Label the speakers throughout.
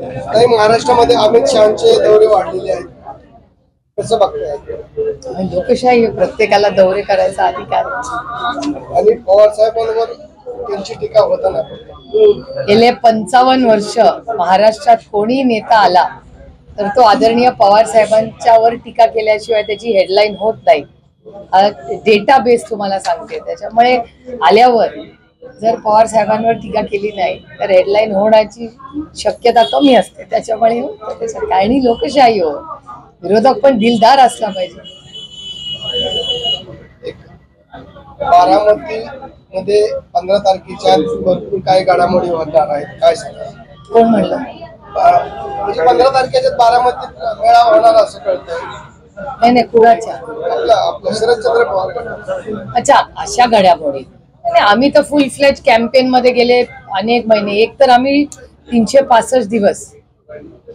Speaker 1: नाही, महाराष्ट्रामध्ये अमित शहाचे दौरे वाढलेले आहेत, कसं बघताय?
Speaker 2: लोकशाही प्रत्येकाला दौरे करायचा अधिकार
Speaker 1: आणि पवार साहेबांवर त्यांची टीका होताना
Speaker 2: गेले 55 वर्ष महाराष्ट्रात कोणी नेता आला तर तो आदरणीय पवार साहेबांच्यावर टीका केल्याशिवाय त्याची हेडलाईन होत नाही. डेटाबेस तुम्हाला सांगते. त्याच्यामुळे आल्यावर जर पवार साहेबांवर टीका केली नाही तर हेडलाईन होण्याची शक्यता कमी असते. त्याच्यामुळे आणि लोकशाही हो, विरोधक पण दिलदार असला पाहिजे.
Speaker 1: बारामती मध्ये 15 तारखेच्या भरपूर काही घडामोडी होणार आहेत, काय सांगा?
Speaker 2: कोण म्हणलं?
Speaker 1: म्हणजे 15 तारखेच्या बारामतीत मेळावा होणार असं कळतंय.
Speaker 2: नाही, कुणाच्या?
Speaker 1: आपल्या शरदचंद्र पवार.
Speaker 2: अच्छा, अशा घडामोडी. नाही, आम्ही तर फुल फ्लेज कॅम्पेन मध्ये गेले अनेक महिने. एक तर आम्ही 365 दिवस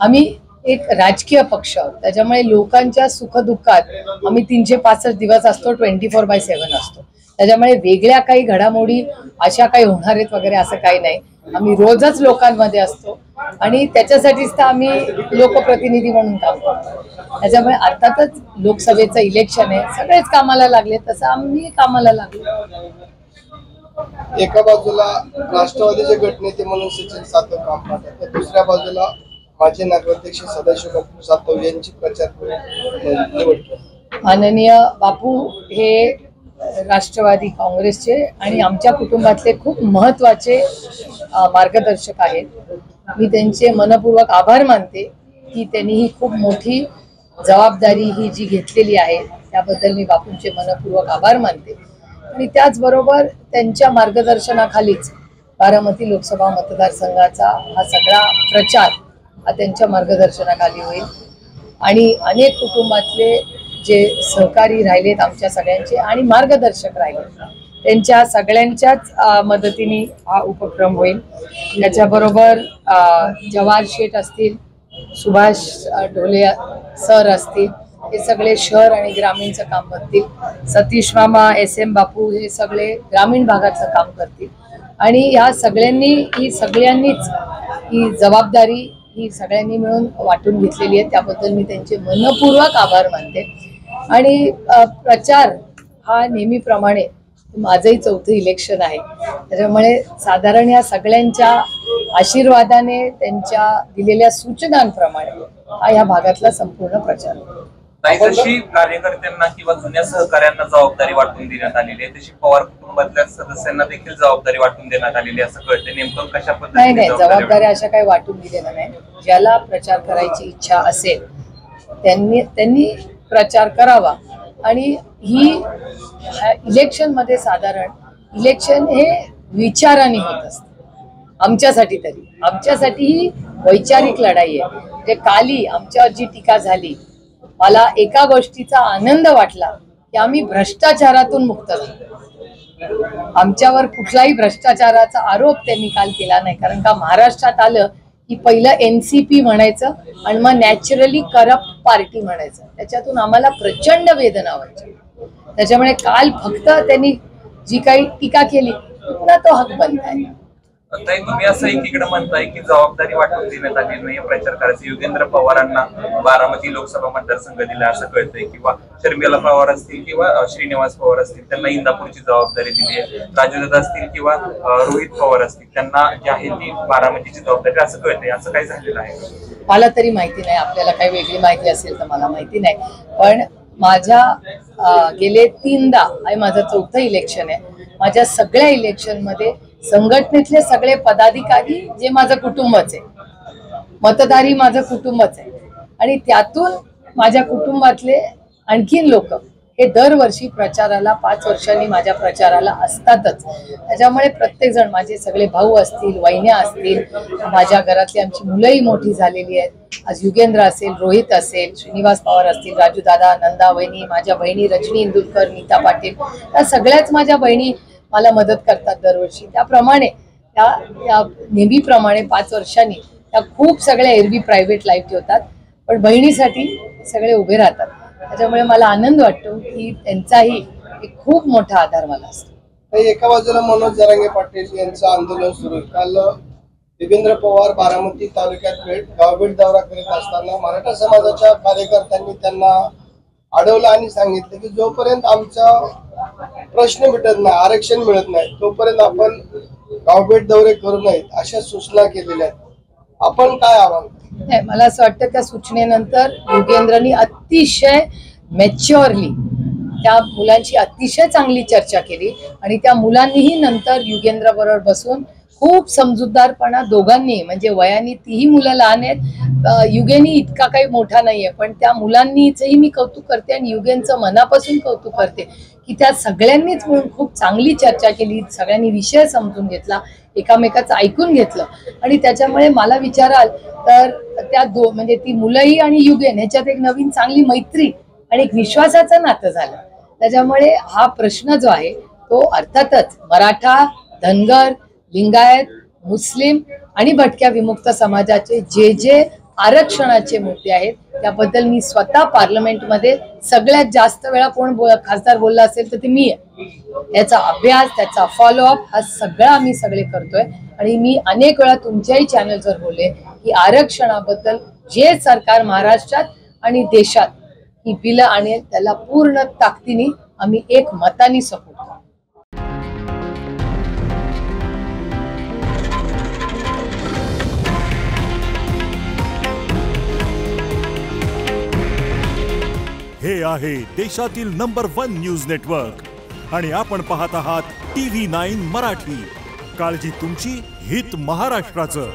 Speaker 2: आम्ही एक राजकीय पक्ष आहोत. त्याच्यामुळे लोकांच्या सुखदुःखात आम्ही 365 दिवस असतो, 24/7 असतो. त्याच्यामुळे वेगळ्या काही घडामोडी अशा काही होणार आहेत वगैरे असं काही नाही. आम्ही रोजच लोकांमध्ये असतो आणि त्याच्यासाठीच तर आम्ही लोकप्रतिनिधी म्हणून काम करतो. त्याच्यामुळे अर्थातच लोकसभेचं इलेक्शन आहे, सगळेच कामाला लागले, तसं आम्ही कामाला लागलो.
Speaker 1: एका बाजूला राष्ट्रवादीचे गटनेते म्हणून सचिन सातव काम करतात, तर दुसऱ्या बाजूला माजी नगराध्यक्ष सदाशिव सातव यांची प्रचार निवड.
Speaker 2: माननीय बापू हे राष्ट्रवादी काँग्रेसचे आणि आमच्या कुटुंबातले खूप महत्त्वाचे मार्गदर्शक आहेत. मी त्यांचे मनपूर्वक आभार मानते की त्यांनी ही खूप मोठी जबाबदारी ही जी घेतलेली आहे त्याबद्दल मी बापूंचे मनपूर्वक आभार मानते. आणि त्याचबरोबर त्यांच्या मार्गदर्शनाखालीच बारामती लोकसभा मतदारसंघाचा हा सगळा प्रचार हा त्यांच्या मार्गदर्शनाखाली होईल. आणि अनेक कुटुंबातले जे सहकारी राहिलेत आमच्या सगळ्यांचे आणि मार्गदर्शक राहिले त्यांच्या सगळ्यांच्याच मदतीने हा उपक्रम होईल. त्याच्याबरोबर जवाहर शेठ असतील, सुभाष ढोले सर असतील, हे सगळे शहर आणि ग्रामीणचं काम करतील. सतीश मामा, SM बापू हे सगळे ग्रामीण भागाचं काम करतील. आणि या सगळ्यांनीच ही जबाबदारी ही सगळ्यांनी मिळून वाटून घेतलेली आहे. त्याबद्दल मी त्यांचे मनपूर्वक आभार मानते. आणि प्रचार हा नेहमीप्रमाणे माझंही 4थं इलेक्शन आहे. त्याच्यामुळे साधारण या सगळ्यांच्या आशीर्वादाने, त्यांच्या दिलेल्या सूचनांप्रमाणे हा या भागातला संपूर्ण प्रचार.
Speaker 3: जशी कार्यकर्त्यांना किंवा जुन्या सहकार्यांना जबाबदारी वाटून देण्यात आलेली आहे तशी पवार कुटुंबातल्या सदस्यांना देखील जबाबदारी वाटून देण्यात आलेली असं कळतं. नेमकं कशा पद्धतीने?
Speaker 2: नाही, जबाबदारी अशा काही वाटून दिलेल्या नाही. ज्याला प्रचार करायची इच्छा असेल त्यांनी प्रचार करावा. आणि ही इलेक्शन मध्ये साधारण इलेक्शन हे विचाराने होत असते. आमच्यासाठी ही वैचारिक लढाई आहे. जे काली आमच्यावर जी टीका झाली, मला एका गोष्टीचा आनंद वाटला की आम्ही भ्रष्टाचारातून मुक्त झालो. आमच्यावर कुठलाही भ्रष्टाचाराचा आरोप त्यांनी काल केला नाही. कारण का महाराष्ट्रात आलं की पहिलं NCP म्हणायचं आणि मग नॅचरली करप्ट पार्टी म्हणायचं. त्याच्यातून आम्हाला प्रचंड वेदना व्हायची. त्याच्यामुळे काल फक्त त्यांनी जी काही टीका केली पुन्हा तो हक बनताय.
Speaker 3: ताई, तुम्ही असं एकीकडे म्हणताय की जबाबदारी वाटून देण्यात आली नाही प्रचार करायचं. योगेंद्र पवारांना बारामती लोकसभा मतदारसंघ दिला असं कळतंय, किंवा शर्मिला पवार असतील किंवा श्रीनिवास पवार असतील त्यांना इंदापूरची जबाबदारी दिली आहे. राजूदादा असतील किंवा रोहित पवार असतील त्यांना जी आहे ती बारामतीची जबाबदारी असं कळतंय. असं काही झालेलं आहे?
Speaker 2: मला तरी माहिती नाही. आपल्याला काही वेगळी माहिती असेल तर मला माहिती नाही. पण माझ्या गेले 3दा आणि माझं 4थं इलेक्शन आहे. माझ्या सगळ्या इलेक्शनमध्ये संघटनेतले सगळे पदाधिकारी जे माझं कुटुंबच आहे, मतदारी माझं कुटुंबच आहे. आणि त्यातून माझ्या कुटुंबातले आणखीन लोक हे दरवर्षी प्रचाराला 5 वर्षांनी माझ्या प्रचाराला असतातच. त्याच्यामुळे प्रत्येक जण, माझे सगळे भाऊ असतील, वहिन्या असतील, माझ्या घरातली आमची मुलंही मोठी झालेली आहेत. आज युगेंद्र असेल, रोहित असेल, श्रीनिवास पवार असतील, राजू दादा, नंदा वहिनी, माझ्या बहिणी रजनी इंदुरकर, नीता पाटील, या सगळ्याच माझ्या बहिणी मला मदत करतात दरवर्षी. त्याप्रमाणे त्या नेहमीप्रमाणे 5 वर्षांनी त्या खूप सगळ्या एरवी प्रायव्हेट लाईफ ठेवतात, पण बहिणीसाठी सगळे उभे राहतात. त्याच्यामुळे मला आनंद वाटतो की त्यांचाही एक खूप मोठा आधार मला असतो.
Speaker 1: एका बाजूला मनोज जरांगे पाटील यांचं आंदोलन सुरू आहे. काल योगेंद्र पवार बारामती तालुक्यात गावभेट दौरा करीत असताना मराठा समाजाच्या कार्यकर्त्यांनी त्यांना अडवलं आणि सांगितलं की जोपर्यंत आमचा प्रश्न मिटत नाही, आरक्षण मिळत नाही, तोपर्यंत आपण गावभेट दौरे करू नयेत अशा सूचना केलेल्या आहेत. आपण काय आवाहन?
Speaker 2: नाही, मला असं वाटतं त्या सूचनेनंतर योगेंद्रनी अतिशय मॅच्युअरली त्या मुलांची अतिशय चांगली चर्चा केली आणि त्या मुलांनीही नंतर योगेंद्र बरोबर बसून खूप समजूतदारपणा दोघांनी, म्हणजे वयाने तीही मुलं लहान आहेत, युगेनी इतका काही मोठा नाहीये, पण त्या मुलांनीचही मी कौतुक करते आणि युगेंचं मनापासून कौतुक करते की त्या सगळ्यांनीच मिळून खूप चांगली चर्चा केली, सगळ्यांनी विषय समजून घेतला, एकामेकाचं ऐकून घेतलं आणि त्याच्यामुळे मला विचाराल तर त्या म्हणजे ती मुलंही आणि युगेन ह्याच्यात एक नवीन चांगली मैत्री आणि एक विश्वासाचं नातं झालं. त्याच्यामुळे हा प्रश्न जो आहे तो अर्थातच मराठा, धनगर, लिंगायत, मुस्लिम आणि भटक्या विमुक्त समाजाचे जे जे आरक्षणाचे मुद्दे आहेत त्याबद्दल मी स्वतः पार्लमेंटमध्ये सगळ्यात जास्त वेळा कोण खासदार बोलला असेल तर ते मी आहे. याचा अभ्यास, त्याचा फॉलोअप हा सगळा आम्ही सगळे करतोय आणि मी अनेक वेळा तुमच्याही चॅनलवर बोलले की आरक्षणाबद्दल जे सरकार महाराष्ट्रात आणि देशात ही बिलं आणेल त्याला पूर्ण ताकदीने आम्ही एक मताने सपोर्ट करू.
Speaker 4: हे आहे देशातील नंबर 1 न्यूज नेटवर्क आणि आपण पाहत आहात TV9 मराठी. काळजी तुमची, हित महाराष्ट्राचं.